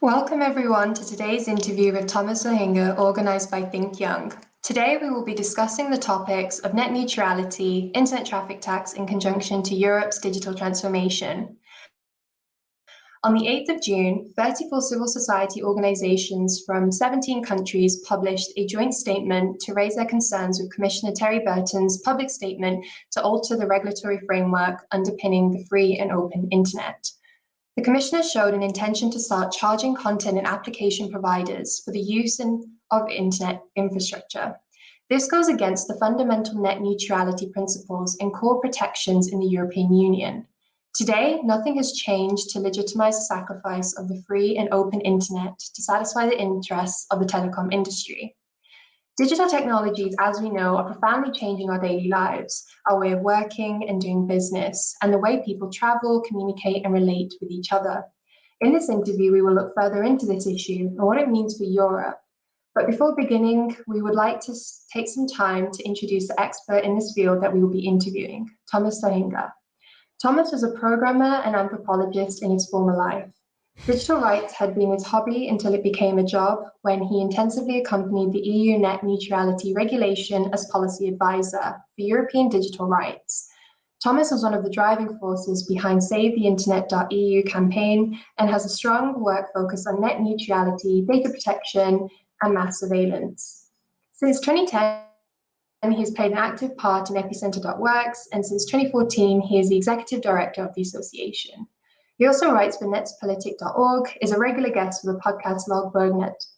Welcome everyone to today's interview with Thomas Lohninger, organised by Think Young. Today we will be discussing the topics of net neutrality, internet traffic tax in conjunction to Europe's digital transformation. On the 8th of June, 34 civil society organisations from 17 countries published a joint statement to raise their concerns with Commissioner Terry Burton's public statement to alter the regulatory framework underpinning the free and open internet. The Commissioner showed an intention to start charging content and application providers for the use of internet infrastructure. This goes against the fundamental net neutrality principles and core protections in the European Union. Today, nothing has changed to legitimise the sacrifice of the free and open internet to satisfy the interests of the telecom industry. Digital technologies, as we know, are profoundly changing our daily lives, our way of working and doing business, and the way people travel, communicate, and relate with each other. In this interview, we will look further into this issue and what it means for Europe. But before beginning, we would like to take some time to introduce the expert in this field that we will be interviewing, Thomas Lohninger. Thomas was a programmer and anthropologist in his former life. Digital rights had been his hobby until it became a job when he intensively accompanied the EU net neutrality regulation as policy advisor for European digital rights. Thomas was one of the driving forces behind SaveTheInternet.eu campaign and has a strong work focus on net neutrality, data protection, and mass surveillance. Since 2010, he has played an active part in epicenter.works, and since 2014, he is the executive director of the association. He also writes for netspolitic.org, is a regular guest for the podcast Logberg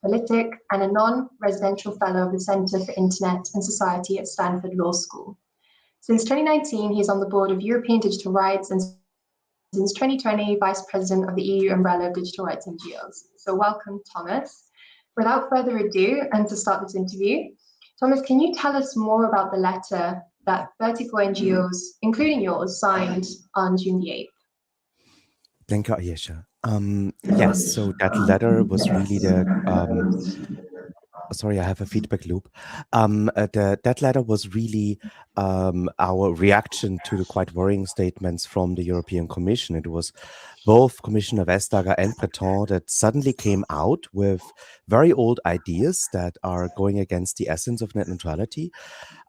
Netpolitik, and a non-residential fellow of the Center for Internet and Society at Stanford Law School. Since 2019, he is on the board of European Digital Rights, and since 2020, vice president of the EU umbrella of digital rights NGOs. So welcome, Thomas. Without further ado, and to start this interview, Thomas, can you tell us more about the letter that 34 NGOs, including yours, signed on June the 8th? Thank you, Ayesha. Yes, so that letter was really the sorry, I have a feedback loop. That letter was really our reaction to the quite worrying statements from the European Commission. It was both Commissioner Vestager and Breton that suddenly came out with very old ideas that are going against the essence of net neutrality.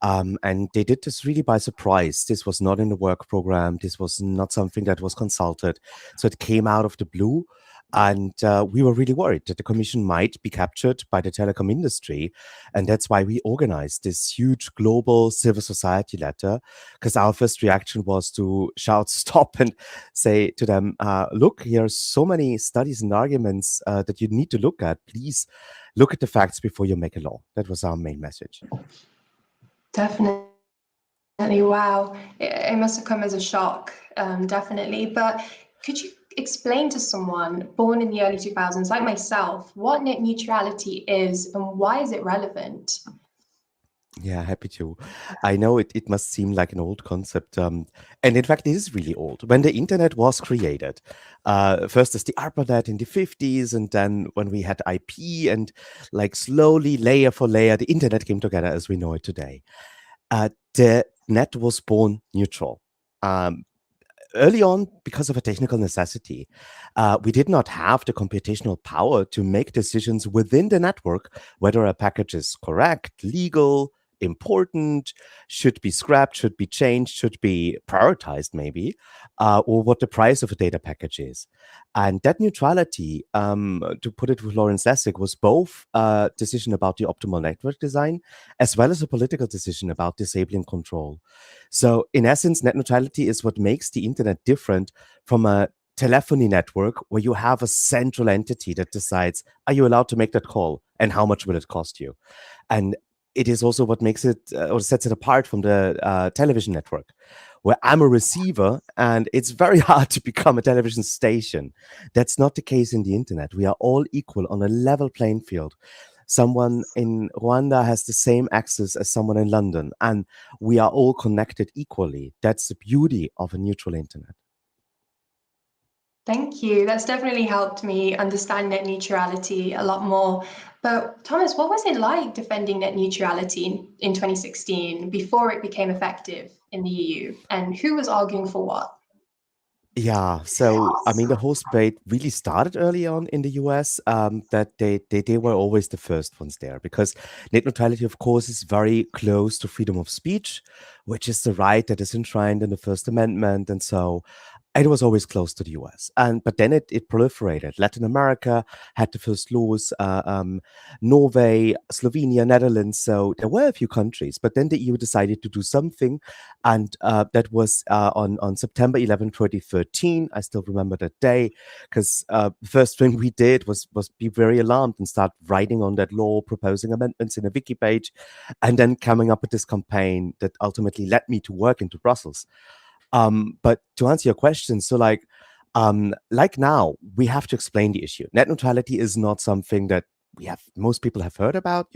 And they did this really by surprise. This was not in the work program. This was not something that was consulted. So it came out of the blue. And we were really worried that the Commission might be captured by the telecom industry. And that's why we organized this huge global civil society letter, because our first reaction was to shout stop and say to them, look, here are so many studies and arguments that you need to look at. Please look at the facts before you make a law. That was our main message. Definitely. Wow. It must have come as a shock, definitely. But could you explain to someone born in the early 2000s, like myself, what net neutrality is and why is it relevant? Yeah, happy to. I know it must seem like an old concept. And in fact, it is really old. When the internet was created, first as the ARPANET in the 50s, and then when we had IP, and like slowly, layer for layer, the internet came together as we know it today. The net was born neutral. Early on, because of a technical necessity, we did not have the computational power to make decisions within the network whether a package is correct, legal, important, should be scrapped, should be changed, should be prioritized maybe, or what the price of a data package is. And that neutrality, to put it with Lawrence Lessig, was both a decision about the optimal network design as well as a political decision about disabling control. So in essence, net neutrality is what makes the internet different from a telephony network where you have a central entity that decides, are you allowed to make that call and how much will it cost you? And it is also what makes it or sets it apart from the television network, where I'm a receiver and it's very hard to become a television station. That's not the case in the internet. We are all equal on a level playing field. Someone in Rwanda has the same access as someone in London, and we are all connected equally. That's the beauty of a neutral internet. Thank you. That's definitely helped me understand net neutrality a lot more. But Thomas, what was it like defending net neutrality in 2016 before it became effective in the EU? And who was arguing for what? Yeah, so I mean, the whole debate really started early on in the US. That they were always the first ones there because net neutrality, of course, is very close to freedom of speech, which is the right that is enshrined in the First Amendment, and so it was always close to the US. And but then it proliferated. Latin America had the first laws, Norway, Slovenia, Netherlands. So there were a few countries, but then the EU decided to do something, and that was on September 11, 2013. I still remember that day because the first thing we did was be very alarmed and start writing on that law, proposing amendments in a wiki page, and then coming up with this campaign that ultimately led me to work into Brussels. But to answer your question, so like now, we have to explain the issue. Net neutrality is not something that most people have heard about,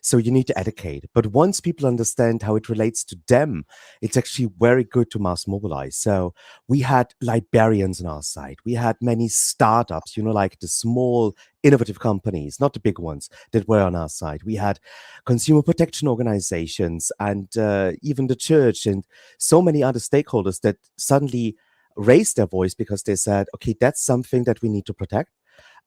so you need to educate. But once people understand how it relates to them, it's actually very good to mass mobilize. So we had librarians on our side. We had many startups, like the small innovative companies, not the big ones that were on our side. We had consumer protection organizations and even the church and so many other stakeholders that suddenly raised their voice because they said, okay, that's something that we need to protect.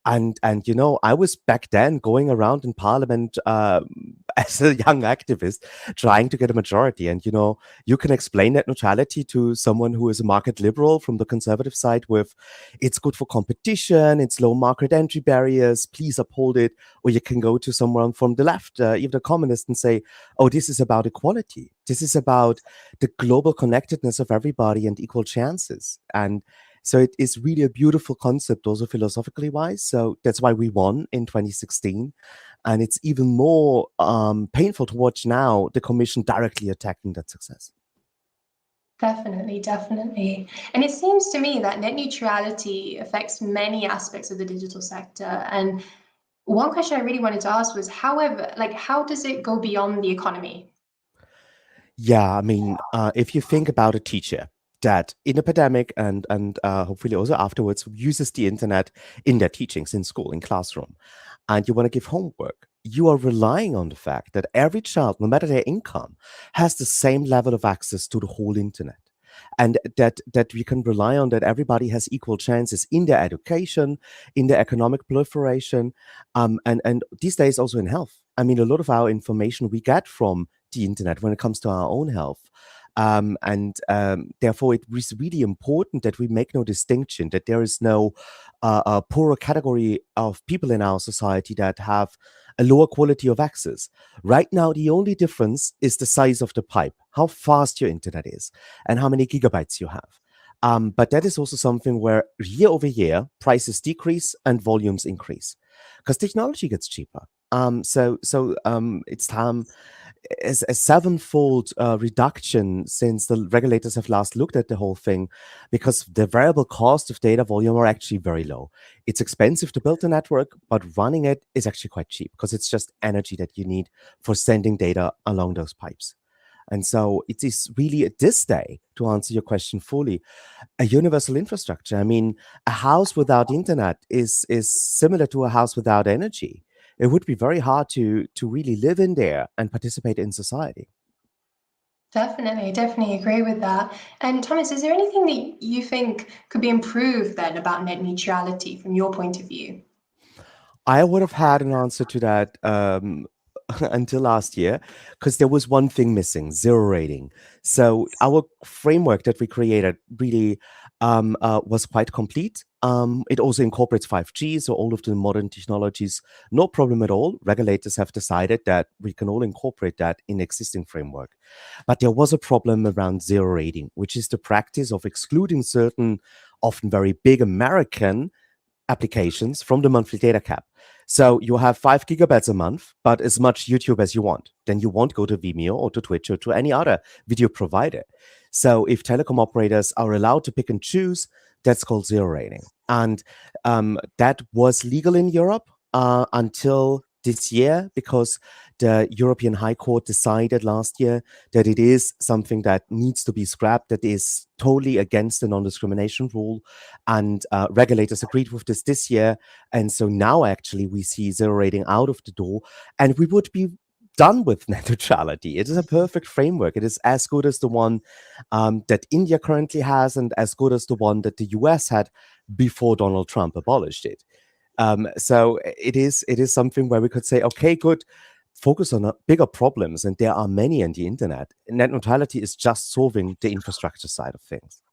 And I was back then going around in parliament as a young activist trying to get a majority. And you can explain net neutrality to someone who is a market liberal from the conservative side with it's good for competition, it's low market entry barriers, please uphold it. Or you can go to someone from the left, even a communist, and say, oh, this is about equality, this is about the global connectedness of everybody and equal chances. And so it is really a beautiful concept, also philosophically wise. So that's why we won in 2016. And it's even more painful to watch now the Commission directly attacking that success. Definitely, definitely. And it seems to me that net neutrality affects many aspects of the digital sector. And one question I really wanted to ask was, however, how does it go beyond the economy? Yeah, I mean, if you think about a teacher that in a pandemic and hopefully also afterwards uses the internet in their teachings in school, in classroom, and you want to give homework, you are relying on the fact that every child, no matter their income, has the same level of access to the whole internet. And that we can rely on that everybody has equal chances in their education, in their economic proliferation, and these days also in health. I mean, a lot of our information we get from the internet when it comes to our own health. And therefore, it is really important that we make no distinction, that there is no poorer category of people in our society that have a lower quality of access. Right now, the only difference is the size of the pipe, how fast your internet is, and how many gigabytes you have. But that is also something where year over year, prices decrease and volumes increase because technology gets cheaper. So it's time a sevenfold reduction since the regulators have last looked at the whole thing, because the variable cost of data volume are actually very low. It's expensive to build a network, but running it is actually quite cheap because it's just energy that you need for sending data along those pipes. And so it is really at this day, to answer your question fully, a universal infrastructure. I mean, a house without internet is similar to a house without energy. It would be very hard to really live in there and participate in society. Definitely, definitely agree with that. And Thomas, is there anything that you think could be improved then about net neutrality from your point of view? I would have had an answer to that until last year, because there was one thing missing: zero rating. So our framework that we created really was quite complete. It also incorporates 5G, so all of the modern technologies, no problem at all. Regulators have decided that we can all incorporate that in existing framework. But there was a problem around zero rating, which is the practice of excluding certain, often very big American applications from the monthly data cap. So you have 5 gigabytes a month, but as much YouTube as you want. Then you won't go to Vimeo or to Twitch or to any other video provider. So if telecom operators are allowed to pick and choose, that's called zero rating. And that was legal in Europe until this year, because the European High Court decided last year that it is something that needs to be scrapped, that is totally against the non-discrimination rule. And regulators agreed with this year. And so now actually we see zero rating out of the door. And we would be done with net neutrality. It is a perfect framework. It is as good as the one that India currently has, and as good as the one that the US had before Donald Trump abolished it. So it is something where we could say, okay, good, focus on bigger problems, and there are many in the internet. Net neutrality is just solving the infrastructure side of things.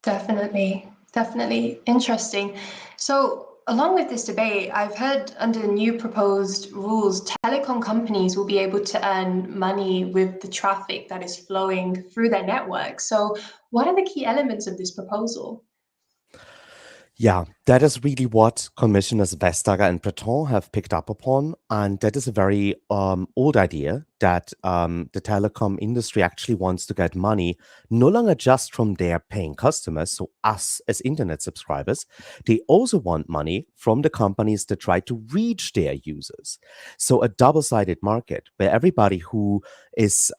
Definitely, definitely interesting. So, along with this debate, I've heard under the new proposed rules, telecom companies will be able to earn money with the traffic that is flowing through their network. So, what are the key elements of this proposal? Yeah, that is really what Commissioners Vestager and Breton have picked up upon. And that is a very old idea that the telecom industry actually wants to get money no longer just from their paying customers, so us as internet subscribers. They also want money from the companies that try to reach their users. So a double sided market where everybody who is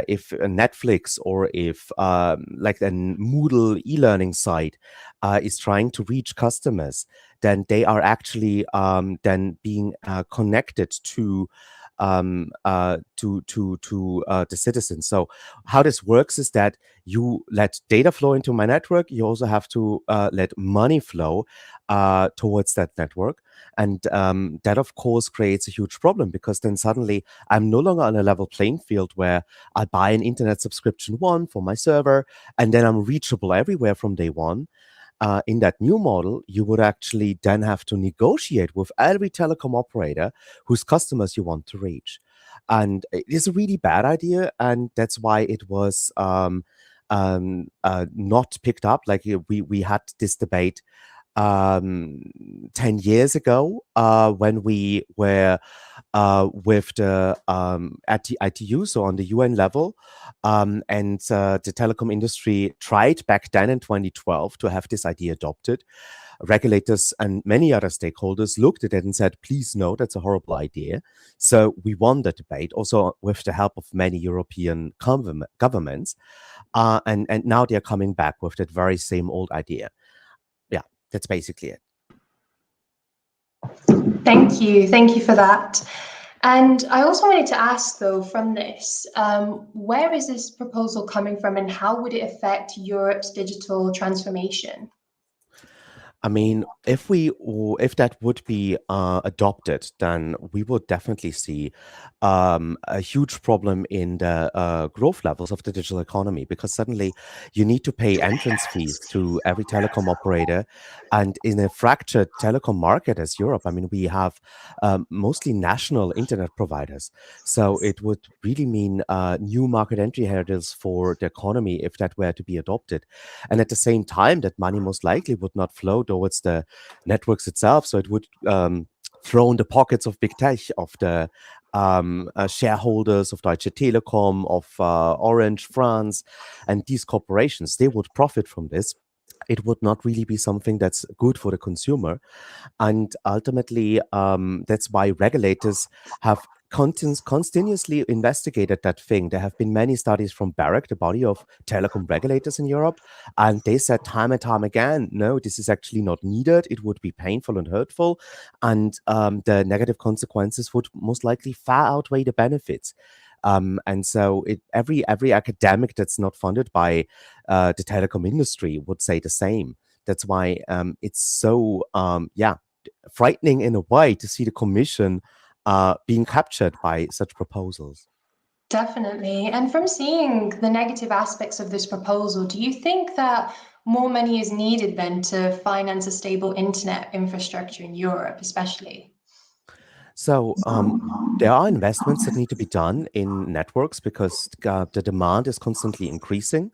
if Netflix or if like a Moodle e-learning site is trying to reach customers, then they are actually then being connected to the citizens. So how this works is that you let data flow into my network. You also have to let money flow towards that network, and that of course creates a huge problem, because then suddenly I'm no longer on a level playing field where I buy an internet subscription one for my server, and then I'm reachable everywhere from day one. In that new model, you would actually then have to negotiate with every telecom operator whose customers you want to reach. And it is a really bad idea. And that's why it was not picked up. Like we had this debate 10 years ago when we were with the at the ITU, so on the UN level. And the telecom industry tried back then in 2012 to have this idea adopted. Regulators and many other stakeholders looked at it and said, please no, that's a horrible idea. So we won the debate, also with the help of many European governments. And now they're coming back with that very same old idea. Yeah, that's basically it. Thank you for that. And I also wanted to ask, though, from this, where is this proposal coming from, and how would it affect Europe's digital transformation? I mean, if that would be adopted, then we would definitely see a huge problem in the growth levels of the digital economy, because suddenly you need to pay entrance fees to every telecom operator, and in a fractured telecom market as Europe, I mean, we have mostly national internet providers, so it would really mean new market entry hurdles for the economy if that were to be adopted. And at the same time, that money most likely would not flow towards the networks itself. So it would throw in the pockets of big tech, of the shareholders of Deutsche Telekom, of Orange France, and these corporations. They would profit from this. It would not really be something that's good for the consumer. And ultimately, that's why regulators have continuously investigated that thing. There have been many studies from BEREC, the body of telecom regulators in Europe, and they said time and time again, no, this is actually not needed. It would be painful and hurtful, and the negative consequences would most likely far outweigh the benefits. And so every academic that's not funded by the telecom industry would say the same. That's why it's so frightening in a way to see the commission being captured by such proposals. Definitely. And from seeing the negative aspects of this proposal, do you think that more money is needed then to finance a stable internet infrastructure in Europe, especially? So there are investments that need to be done in networks, because the demand is constantly increasing.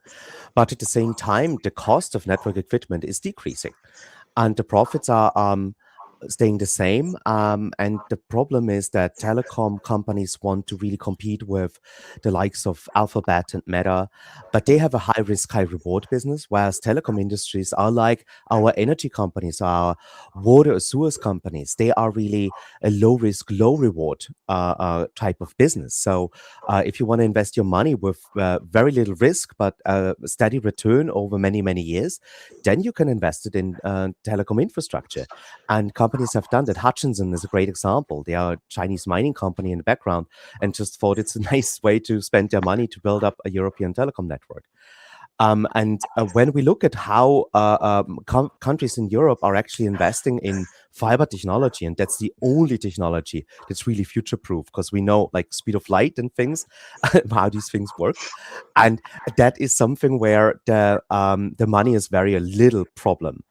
But at the same time, the cost of network equipment is decreasing, and the profits are staying the same. And the problem is that telecom companies want to really compete with the likes of Alphabet and Meta, but they have a high risk, high reward business, whereas telecom industries are like our energy companies, our water or sewers companies. They are really a low risk, low reward type of business. So if you want to invest your money with very little risk, but a steady return over many, many years, then you can invest it in telecom infrastructure. And companies have done that. Hutchinson is a great example. They are a Chinese mining company in the background and just thought it's a nice way to spend their money to build up a European telecom network. And when we look at how countries in Europe are actually investing in fiber technology, and that's the only technology that's really future-proof, because we know like speed of light and things, how these things work, and that is something where the money is very a little problem.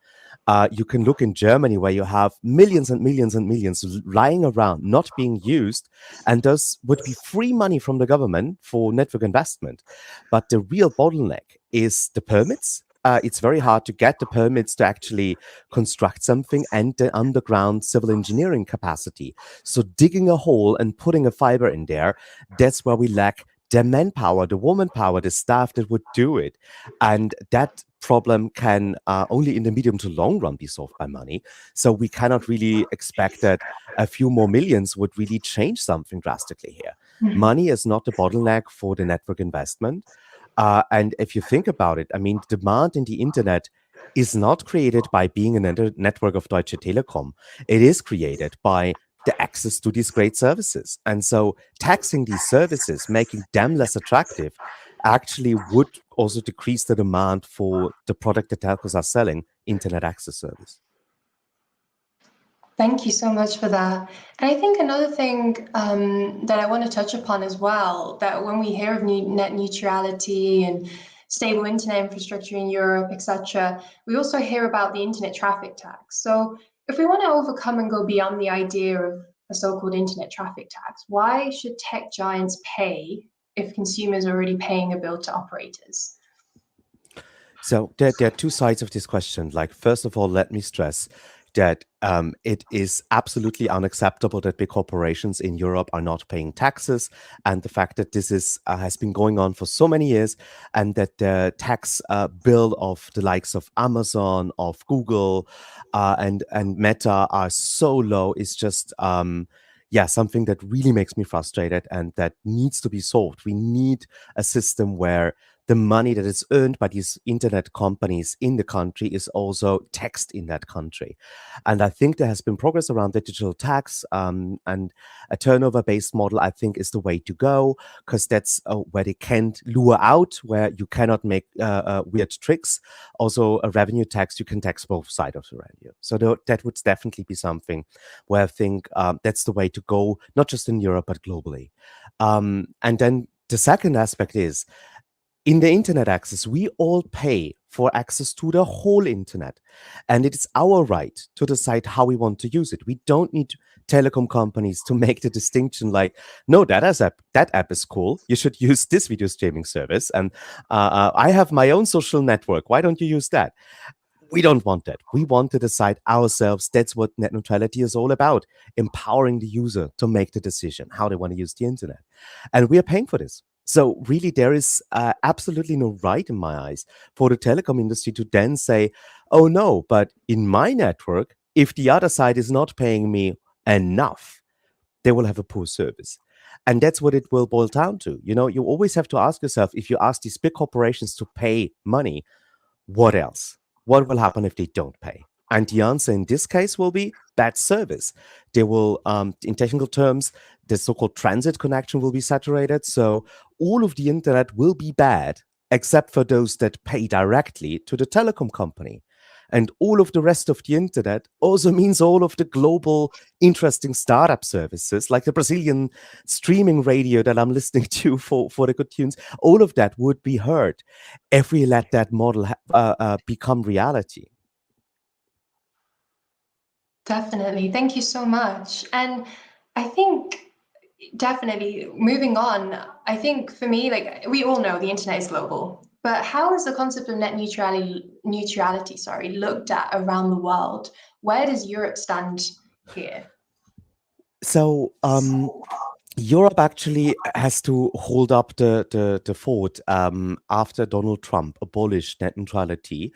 You can look in Germany where you have millions and millions and millions lying around, not being used, and those would be free money from the government for network investment. But the real bottleneck is the permits. It's very hard to get the permits to actually construct something and the underground civil engineering capacity. So digging a hole and putting a fiber in there, that's where we lack the manpower, the womanpower, the staff that would do it. And that problem can only in the medium to long run be solved by money. So we cannot really expect that a few more millions would really change something drastically here. Money is not the bottleneck for the network investment. And if you think about it, I mean, demand in the internet is not created by being a network of Deutsche Telekom. It is created by the access to these great services. And so taxing these services, making them less attractive, actually would also decrease the demand for the product that telcos are selling, internet access service. Thank you so much for that. And I think another thing that I want to touch upon as well, that when we hear of net neutrality and stable internet infrastructure in Europe, etc., we also hear about the internet traffic tax. So if we want to overcome and go beyond the idea of a so-called internet traffic tax, why should tech giants pay if consumers are already paying a bill to operators? So there are two sides of this question. Like, first of all, let me stress that it is absolutely unacceptable that big corporations in Europe are not paying taxes, and the fact that this is has been going on for so many years, and that the tax bill of the likes of Amazon, of Google, and Meta are so low is just something that really makes me frustrated and that needs to be solved. We need a system where the money that is earned by these internet companies in the country is also taxed in that country. And I think there has been progress around the digital tax, and a turnover-based model, I think, is the way to go, because that's where they can't lure out, where you cannot make weird tricks. Also, a revenue tax, you can tax both sides of the revenue. So that would definitely be something where I think that's the way to go, not just in Europe, but globally. And then the second aspect is, in the internet access, we all pay for access to the whole internet, and it is our right to decide how we want to use it. We don't need telecom companies to make the distinction like, no, that app is cool. You should use this video streaming service, and I have my own social network. Why don't you use that? We don't want that. We want to decide ourselves. That's what net neutrality is all about, empowering the user to make the decision how they want to use the internet. And we are paying for this. So really, there is absolutely no right in my eyes for the telecom industry to then say, oh no, but in my network, if the other side is not paying me enough, they will have a poor service. And that's what it will boil down to. You know, you always have to ask yourself, if you ask these big corporations to pay money, what else? What will happen if they don't pay? And the answer in this case will be bad service. They will, in technical terms, the so-called transit connection will be saturated. So all of the internet will be bad, except for those that pay directly to the telecom company. And all of the rest of the internet also means all of the global interesting startup services, like the Brazilian streaming radio that I'm listening to for the good tunes. All of that would be hurt if we let that model become reality. Definitely. Thank you so much. And I think definitely moving on, I think for me, like we all know the internet is global, but how is the concept of net neutrality, looked at around the world? Where does Europe stand here? So Europe actually has to hold up the fort after Donald Trump abolished net neutrality.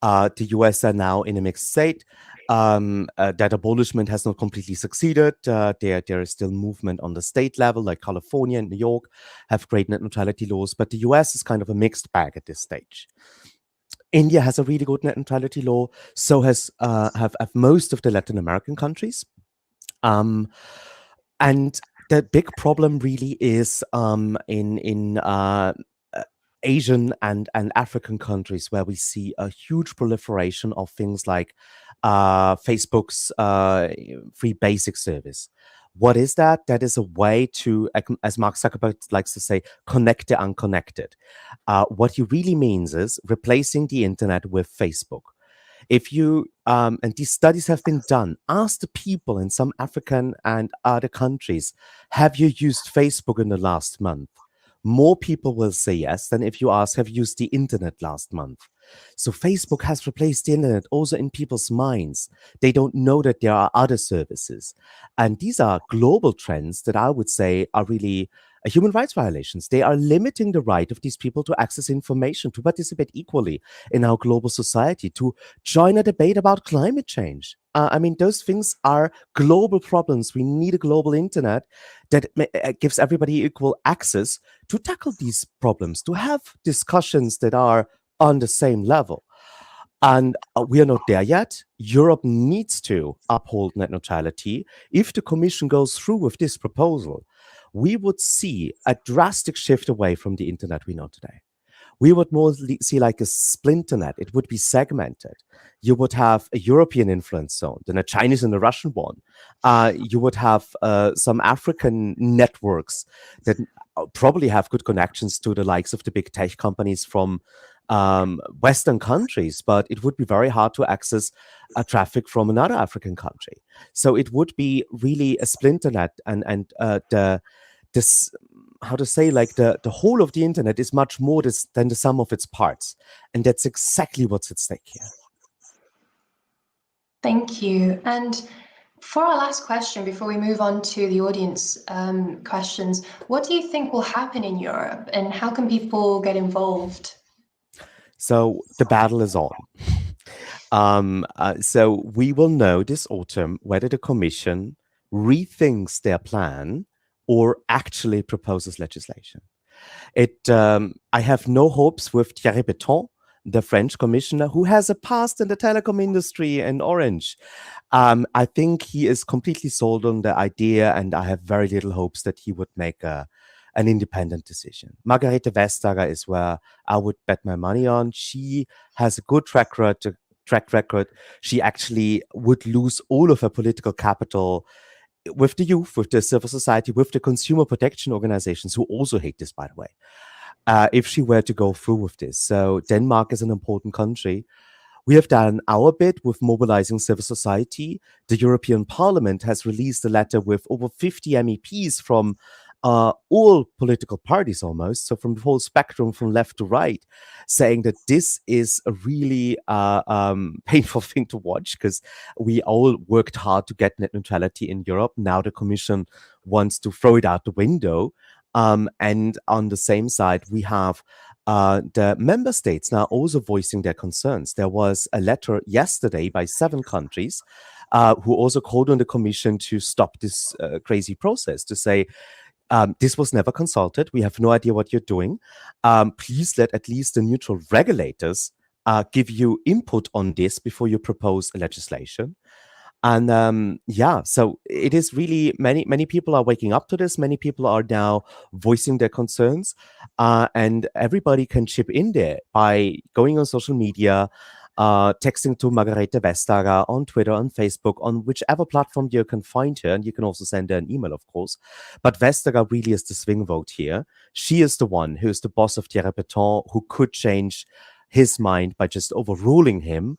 The US are now in a mixed state. That abolishment has not completely succeeded. There is still movement on the state level, like California and New York have great net neutrality laws, but the US is kind of a mixed bag at this stage. India has a really good net neutrality law. So have most of the Latin American countries. Um, and the big problem really is in uh, Asian and African countries where we see a huge proliferation of things like Facebook's free basic service. What is that? That is a way to, as Mark Zuckerberg likes to say, connect the unconnected. What he really means is replacing the internet with Facebook. If you and these studies have been done, ask the people in some African and other countries, have you used Facebook in the last month? More people will say yes than if you ask, have you used the internet last month? So Facebook has replaced the internet also in people's minds. They don't know that there are other services. And these are global trends that I would say are really human rights violations. They are limiting the right of these people to access information, to participate equally in our global society, to join a debate about climate change. I mean, those things are global problems. We need a global internet that gives everybody equal access to tackle these problems, to have discussions that are on the same level. And we are not there yet. Europe needs to uphold net neutrality. If the Commission goes through with this proposal, we would see a drastic shift away from the internet we know today. We would more see like a splinter net. It would be segmented. You would have a European influence zone, then a Chinese and a Russian one. You would have some African networks that probably have good connections to the likes of the big tech companies from Western countries, but it would be very hard to access traffic from another African country. So it would be really a splinter net, and this, how to say, like the whole of the internet is much more than the sum of its parts, and that's exactly what's at stake here. Thank you. And for our last question, before we move on to the audience questions, what do you think will happen in Europe, and how can people get involved? So the battle is on. So we will know this autumn whether the Commission rethinks their plan or actually proposes legislation. I have no hopes with Thierry Breton, the French commissioner, who has a past in the telecom industry in Orange. I think he is completely sold on the idea, and I have very little hopes that he would make an independent decision. Margarete Vestager is where I would bet my money on. She has a good track record. She actually would lose all of her political capital with the youth, with the civil society, with the consumer protection organizations, who also hate this, by the way, if she were to go through with this. So Denmark is an important country. We have done our bit with mobilizing civil society. The European Parliament has released a letter with over 50 MEPs from all political parties almost, so from the whole spectrum from left to right, saying that this is a really painful thing to watch because we all worked hard to get net neutrality in Europe. Now the Commission wants to throw it out the window. And on the same side, we have the member states now also voicing their concerns. There was a letter yesterday by 7 countries who also called on the Commission to stop this crazy process, to say, this was never consulted. We have no idea what you're doing. Please let at least the neutral regulators give you input on this before you propose a legislation. And yeah, so it is really many people are waking up to this. Many people are now voicing their concerns, and everybody can chip in there by going on social media, texting to Margarete Vestager on Twitter, on Facebook, on whichever platform you can find her. And you can also send her an email, of course. But Vestager really is the swing vote here. She is the one who is the boss of Thierry Breton, who could change his mind by just overruling him.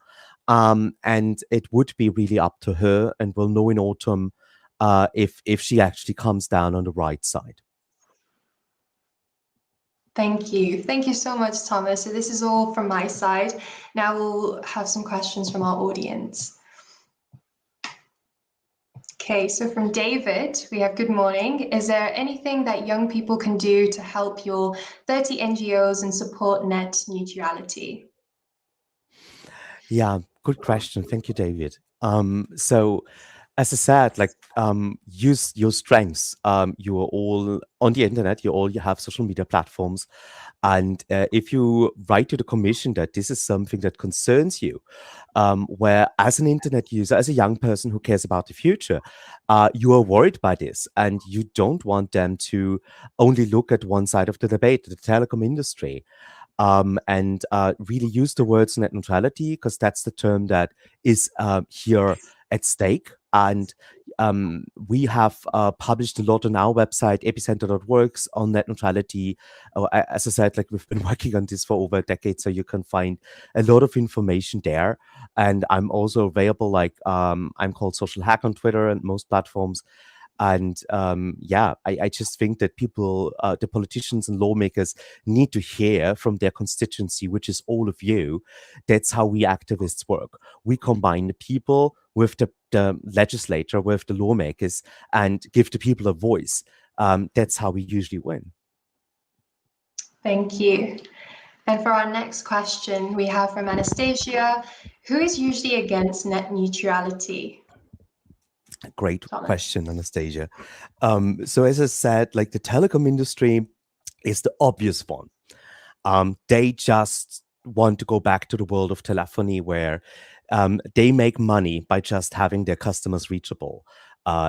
And it would be really up to her, and we'll know in autumn if she actually comes down on the right side. Thank you. Thank you so much, Thomas. So this is all from my side. Now we'll have some questions from our audience. Okay, so from David, we have good morning. Is there anything that young people can do to help your 30 NGOs and support net neutrality? Yeah, good question. Thank you, David. So as I said, like use your strengths. You are all on the internet. You have social media platforms, and if you write to the commission that this is something that concerns you, where as an internet user, as a young person who cares about the future, you are worried by this, and you don't want them to only look at one side of the debate, the telecom industry, and really use the words net neutrality because that's the term that is here at stake. And we have published a lot on our website, epicenter.works, on net neutrality. As I said, like we've been working on this for over a decade, so you can find a lot of information there. And I'm also available, like I'm called Social Hack on Twitter and most platforms. And yeah, I just think that people, the politicians and lawmakers, need to hear from their constituency, which is all of you. That's how we activists work. We combine the people with the legislature, with the lawmakers, and give the people a voice. That's how we usually win. Thank you. And for our next question, we have from Anastasia, who is usually against net neutrality? Great Thomas. question, Anastasia. So as I said, like the telecom industry is the obvious one. They just want to go back to the world of telephony where they make money by just having their customers reachable.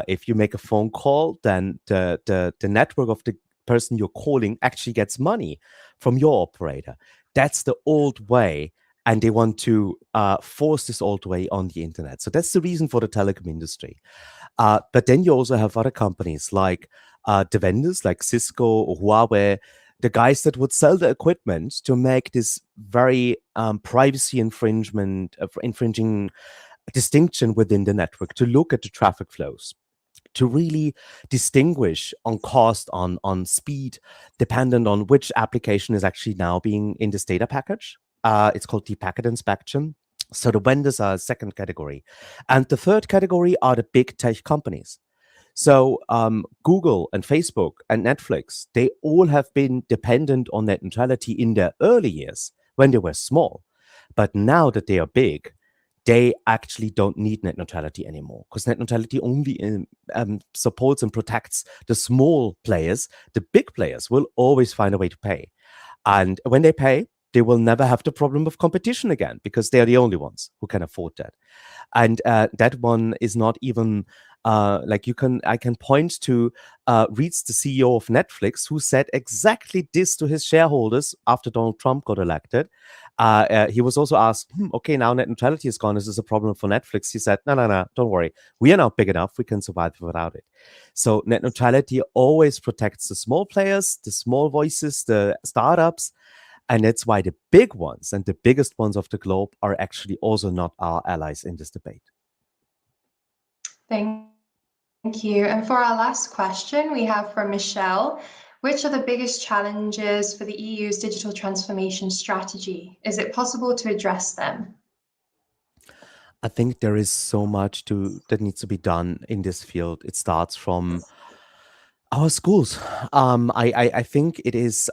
If you make a phone call, then the network of the person you're calling actually gets money from your operator. That's the old way, and they want to force this old way on the internet. So that's the reason for the telecom industry. But then you also have other companies like the vendors like Cisco or Huawei, the guys that would sell the equipment to make this very privacy infringing distinction within the network, to look at the traffic flows, to really distinguish on cost, on speed, dependent on which application is actually now being in this data package. It's called deep packet inspection. So the vendors are a second category. And the third category are the big tech companies. So Google and Facebook and Netflix, they all have been dependent on net neutrality in their early years when they were small. But now that they are big, they actually don't need net neutrality anymore, because net neutrality only supports and protects the small players. The big players will always find a way to pay. And when they pay, they will never have the problem of competition again, because they are the only ones who can afford that. And that one is not even like I can point to Reeds, the CEO of Netflix, who said exactly this to his shareholders after Donald Trump got elected. He was also asked, okay, now net neutrality is gone. Is this a problem for Netflix? He said, no, don't worry. We are not big enough. We can survive without it. So net neutrality always protects the small players, the small voices, the startups. And that's why the big ones and the biggest ones of the globe are actually also not our allies in this debate. Thank you. And for our last question, we have from Michelle. Which are the biggest challenges for the EU's digital transformation strategy? Is it possible to address them? I think there is so much that needs to be done in this field. It starts from our schools. I think it is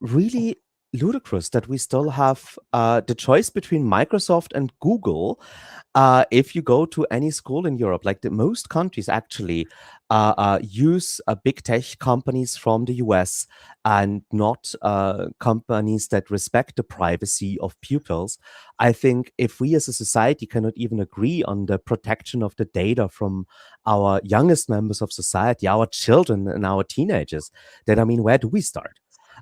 really ludicrous that we still have the choice between Microsoft and Google. If you go to any school in Europe, like the most countries actually use big tech companies from the US and not companies that respect the privacy of pupils. I think if we as a society cannot even agree on the protection of the data from our youngest members of society, our children and our teenagers, then I mean, where do we start?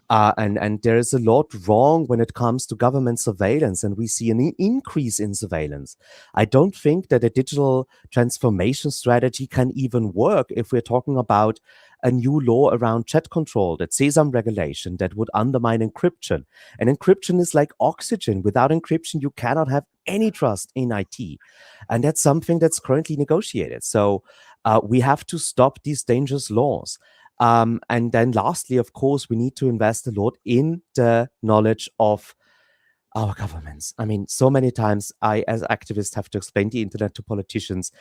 And there is a lot wrong when it comes to government surveillance, and we see an increase in surveillance. I don't think that a digital transformation strategy can even work if we're talking about a new law around chat control, that sesame regulation that would undermine encryption. And encryption is like oxygen. Without encryption, you cannot have any trust in IT. And that's something that's currently negotiated. So we have to stop these dangerous laws. And then lastly, of course, we need to invest a lot in the knowledge of our governments. I mean, so many times I, as activists, have to explain the internet to politicians.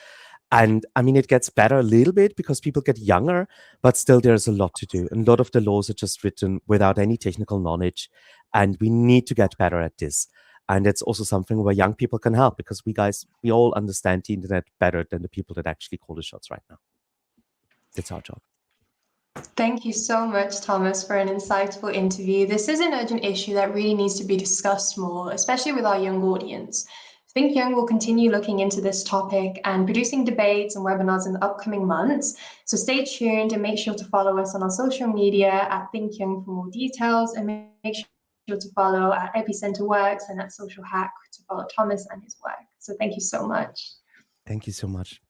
And I mean, it gets better a little bit because people get younger, but still there's a lot to do. And a lot of the laws are just written without any technical knowledge. And we need to get better at this. And it's also something where young people can help, because we all understand the internet better than the people that actually call the shots right now. It's our job. Thank you so much, Thomas, for an insightful interview. This is an urgent issue that really needs to be discussed more, especially with our young audience. Think Young will continue looking into this topic and producing debates and webinars in the upcoming months. So stay tuned and make sure to follow us on our social media at Think Young for more details, and make sure to follow at epicenter.works and at Social Hack to follow Thomas and his work. So thank you so much. Thank you so much.